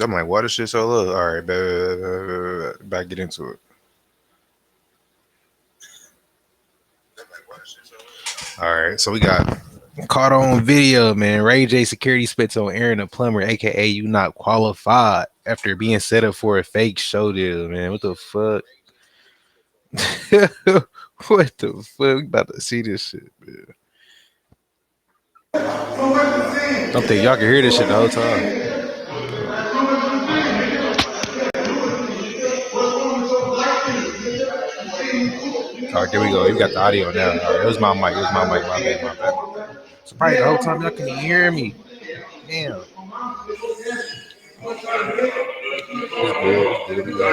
I'm like, why this shit so low? All right, back get into it. All right, so we got caught on video, man. Ray J security spits on Aaron the Plumber, aka you not qualified after being set up for a fake show deal, man. What the fuck? What the fuck? We about to see this shit, man. Don't think y'all can hear this shit the whole time. All right, there we go. We got the audio now. All right, it was my mic. It was my mic. My bad. My bad. My bad. So probably the whole time y'all can hear me. Damn. It's good. It's good. We go.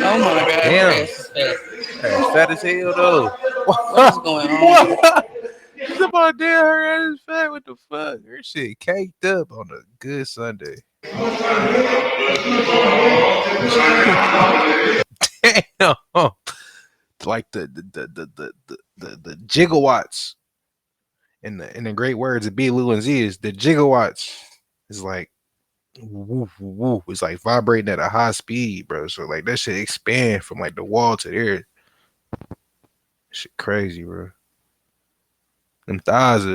Oh my god, her Damn. ass is fat. Hey, fat as hell though. What is going on? What? Somebody damn her ass is fat. What the fuck? Her shit caked up on a good Sunday. Damn. Like the gigawatts in the great words of B. Lou and Z is the gigawatts is like woo, woo. It's like vibrating at a high speed, bro. So like that shit expand from like the wall to there. Shit crazy, bro. Them thighs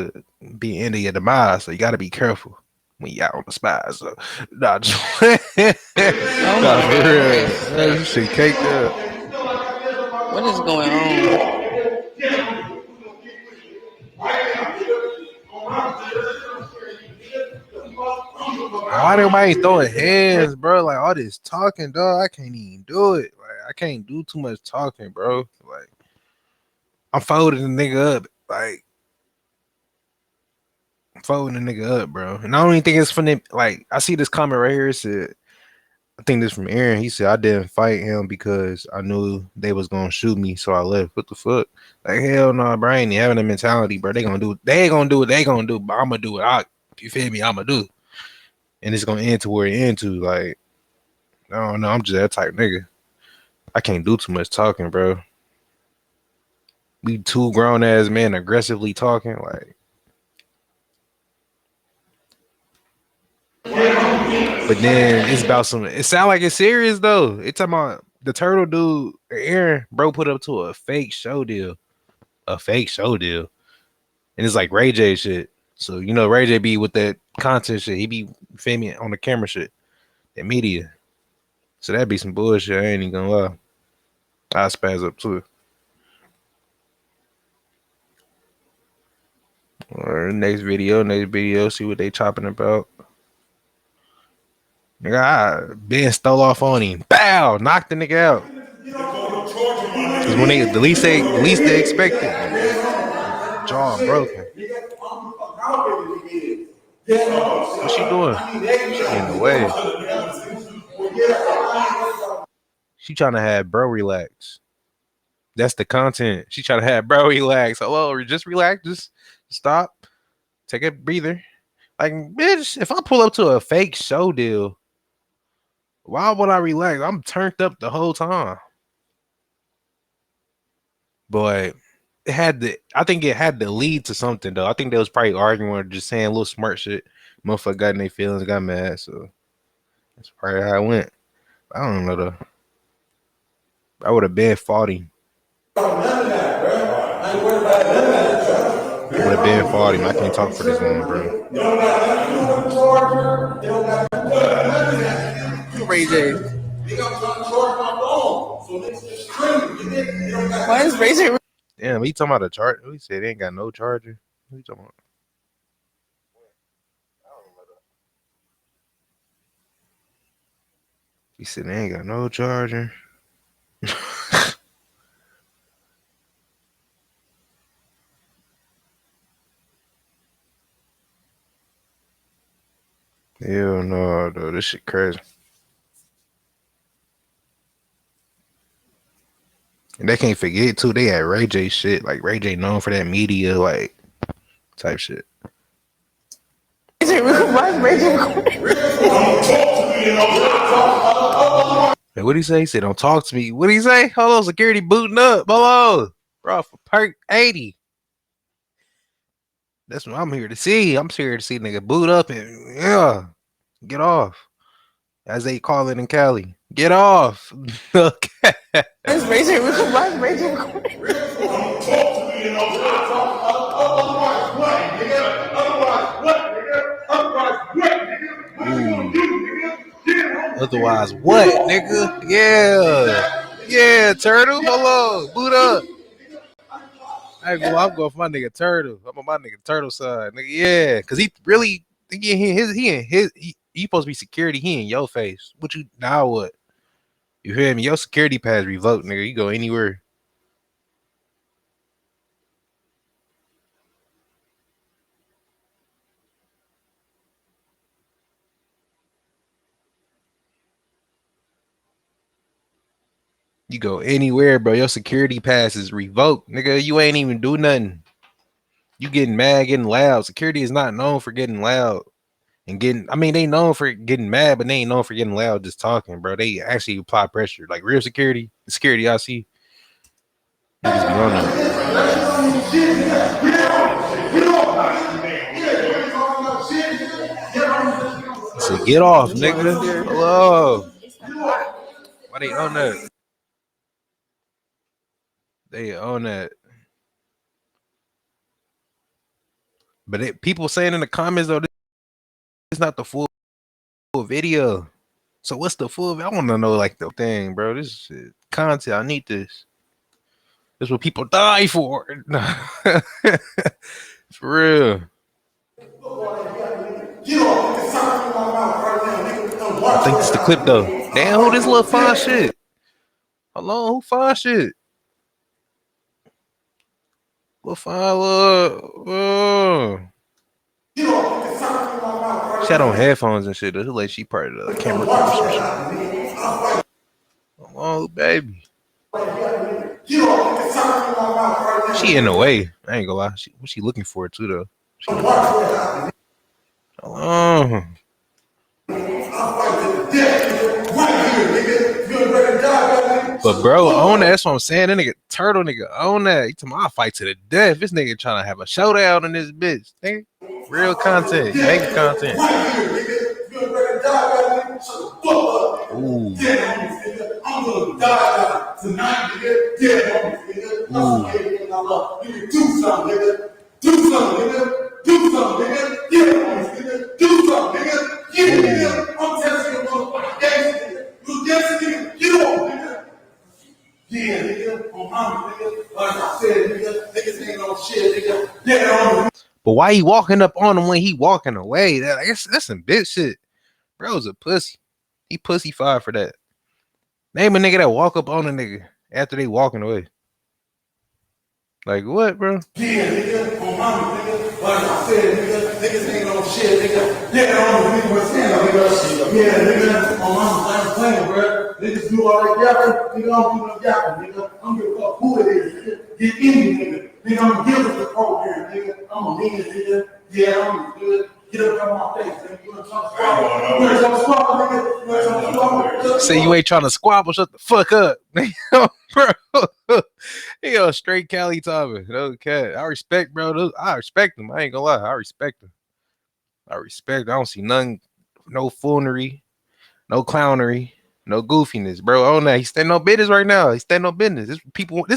be into your demise, so you gotta be careful when you out on the spies. So nah, just Oh nah, my for god, her real. ass is That fat. shit caked up. What is going on? Why everybody throwing hands, bro? Like all this talking, dog. I can't even do it. Like I can't do too much talking, bro. Like I'm folding the nigga up. Like I'm folding the nigga up, bro. And I don't even think it's from them. Like I see this comment right here. It said, I think this from Aaron. He said I didn't fight him because I knew they was gonna shoot me, so I left. What the fuck? Like hell no, bro. I ain't having a mentality, bro. They gonna do. They gonna do what they gonna do. But I'm gonna do what I. You feel me? I'm gonna do. And it's gonna end to where it end to. Like I don't know. I'm just that type nigga. I can't do too much talking, bro. We two grown ass men aggressively talking, like. But then it's about some. It sound like it's serious though. It's talking about the turtle dude, Aaron, bro, put up to a fake show deal, a fake show deal, and it's like Ray J shit. So you know Ray J be with that content shit. He be filming on the camera shit, that media. So that'd be some bullshit. I ain't even gonna lie. I spaz up too. Or next video, see what they chopping about. Nigga, I Ben stole off on him. Bow, knocked the nigga out. Cause when they the least they expected, jaw broken. What's she doing? She in the way. She trying to have bro relax. That's the content. She trying to have bro relax. Hello, just relax. Just stop. Take a breather. Like, bitch, if I pull up to a fake show deal, why would I relax? I'm turned up the whole time. But it had to. I think it had to lead to something though. I think they was probably arguing or just saying a little smart shit. Motherfucker got in their feelings, got mad. So that's probably how it went. I don't know though. I would have been fought him. Would have been fought him. I can't talk for this one, bro. Ray J. Why is Ray J? Damn, he talking about a charger. He said he ain't got no charger. What he talking about? He said they ain't got no charger. Hell no, though. This shit crazy. And they can't forget too. They had Ray J shit. Like Ray J known for that media like type shit. Why is Ray J? Hey, what he say? He said, "Don't talk to me." What he say? Hold on, security booting up. Hello, bro, for perk 80. That's what I'm here to see. I'm here to see nigga boot up and yeah, get off. as they call it in Cali. Get off. Okay. Why is Ray J recording? Why is Ray J recording? Otherwise, what, nigga? Yeah. Yeah, turtle. Hold on. Boot up. I ain't gonna lie, I'm going for my nigga Turtle. I'm on my nigga Turtle side, nigga. Yeah, cause he really he supposed to be security. He in your face. What you now? What you hear me? Your security pass revoked, nigga. You go anywhere. You go anywhere, bro. Your security pass is revoked, nigga. You ain't even do nothing. You getting mad, getting loud. Security is not known for getting loud and getting. I mean, they known for getting mad, but they ain't known for getting loud just talking, bro. They actually apply pressure. Like real security, the security I see, niggas be on that. I said, get off, nigga. Hello. Why they on that? They on that. But people saying in the comments though, this is not the full video. So what's the full? I want to know like the thing, bro. This shit, content. I need this. This is what people die for. For real. I think this the clip though. Damn, who this little fine shit? Hold on, who fine shit? Little fine little. She had on headphones and shit. It like she part of the camera crew or some shit. Hold on, baby. She in the way. I ain't gonna lie. What she looking for too though? Hold on. But bro, own that. That's what I'm saying. That nigga turtle nigga own that. He told me I'll fight to the death. This nigga trying to have a showdown in this bitch. Nigga. Real content. Making content. Ooh. I'm gonna die tonight, nigga. Do something, nigga. Do something, nigga. Do something, nigga. Do something, nigga. Yeah, I'm telling you, motherfucking gangster. You gangster, nigga. Get off, nigga. Yeah, nigga. On mama, nigga. Like I said, nigga. Niggas ain't no shit, nigga. Yeah, but why he walking up on him when he walking away? That's some bitch shit. Bro's a pussy. He pussy five for that. Name a nigga that walk up on a nigga after they walking away. Like what, bro? Yeah, nigga, on mama, nigga. Like I said, nigga, niggas ain't no shit, nigga. Yeah, I don't believe what's saying, nigga. Yeah, nigga, on mama, I ain't playing, bro. Niggas do all that yapping, nigga. I don't do no yapping, nigga. I'm gonna fuck who it is, nigga. Get in, nigga. Nigga, I'm gonna give us the program, nigga. I'm a nigga, nigga. Yeah, I'm good. Get up out my face, nigga. You wanna try to squabble? You wanna try to squabble, nigga? You wanna try to squabble? Say you ain't trying to squabble, shut the fuck up. Bro. He a straight Cali Tommy. No cat. I respect, bro. I respect him. I ain't gonna lie. I respect him. I don't see none, no foolery, no clownery, no goofiness, bro. On that. He's standing on business right now. He's standing on business. This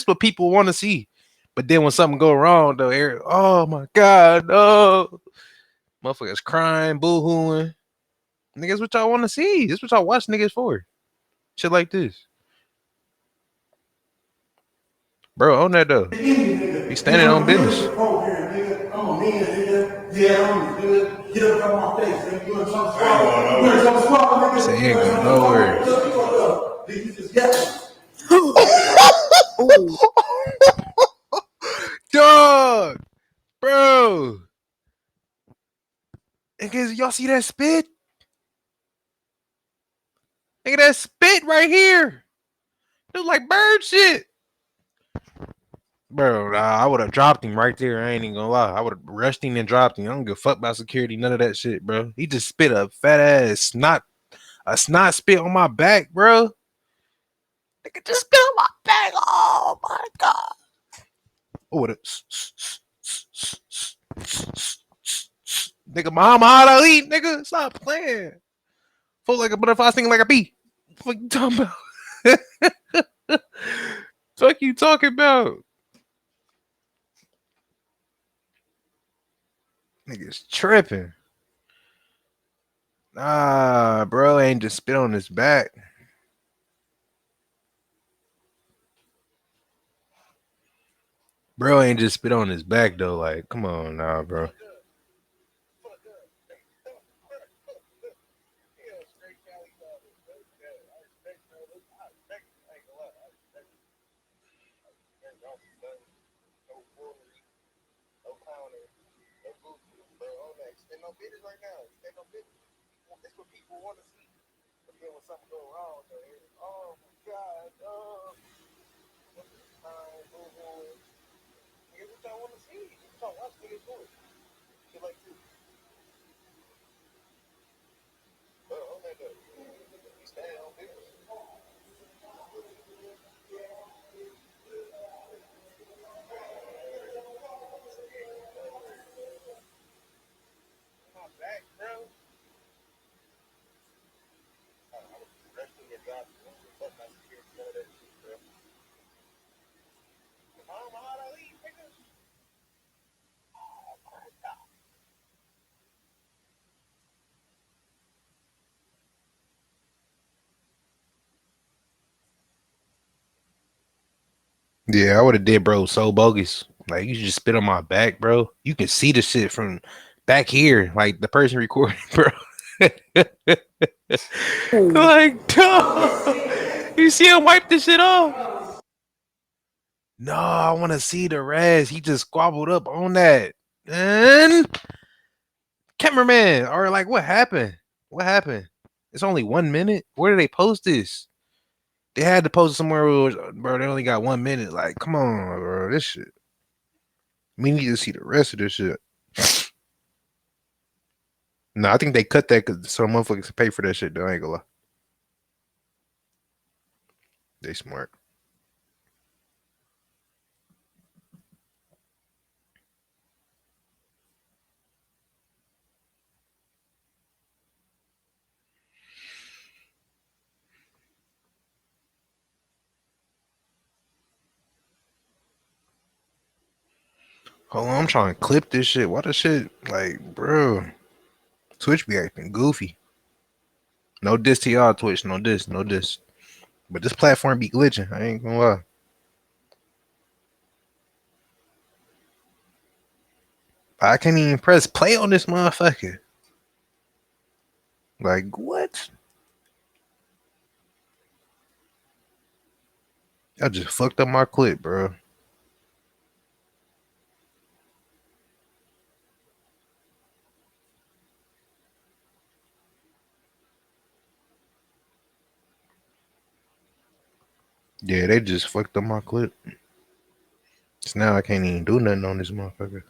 what people want to see. But then when something go wrong, though, Eric, oh my God, no. Motherfuckers crying, boo-hooing. Niggas, what y'all want to see. This what y'all watch niggas for. Shit like this. Bro, on that though. He's standing on business. Say he ain't going nowhere. Dog, bro. Niggas, y'all see that spit? Nigga, that spit right here. It was like bird shit. Bro, I would have dropped him right there. I ain't even gonna lie. I would have rushed him and dropped him. I don't give a fuck about security, none of that shit, bro. He just spit a fat ass snot spit on my back, bro. Nigga just spit on my back. Oh my God. Oh, what a nigga, Muhammad Ali, nigga, stop playing. Fuck like a butterfly, stinging like a bee. Fuck you talking about? Fuck you talking about? Niggas tripping. Nah, bro ain't just spit on his back. Bro ain't just spit on his back though. Like, come on, nah, bro. Yeah, I would have did, bro. So bogus. Like, you should just spit on my back, bro. You can see the shit from back here, like the person recording, bro. Like, dog, you see him wipe this shit off? No, I want to see the rest. He just squabbled up on that. And cameraman, or like, what happened? What happened? It's only 1 minute. Where did they post this? They had to post it somewhere, where, bro. They only got 1 minute. Like, come on, bro. This shit. We need to see the rest of this shit. No, I think they cut that because some motherfuckers can pay for that shit. Though I ain't gonna lie. They smart. Hold on, I'm trying to clip this shit. Why the shit like, bro? Twitch be acting goofy. No diss to y'all, Twitch. No diss, no diss. But this platform be glitching. I ain't gonna lie. I can't even press play on this motherfucker. Like what? I just fucked up my clip, bro. Yeah, they just fucked up my clip. So now I can't even do nothing on this motherfucker.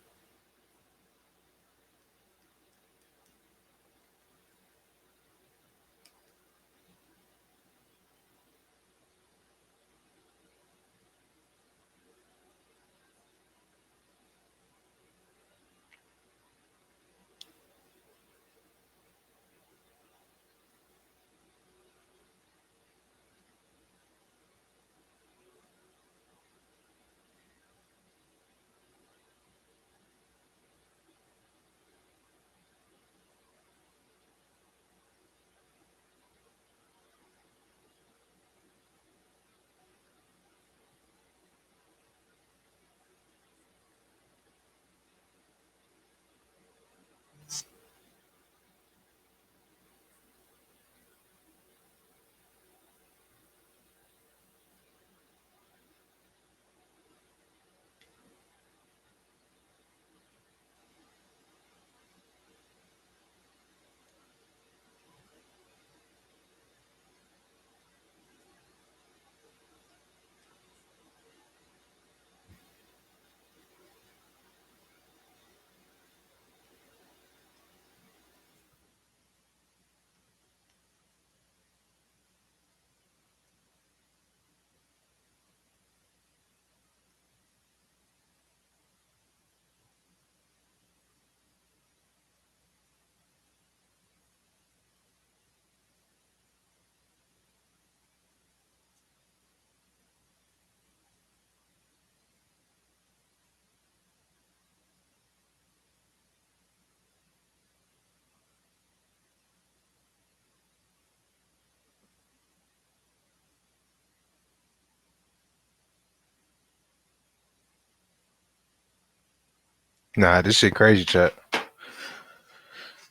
Nah, this shit crazy, chat.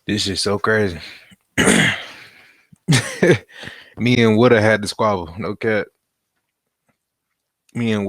This shit so crazy. Me and Woulda had the squabble. No cat. Me and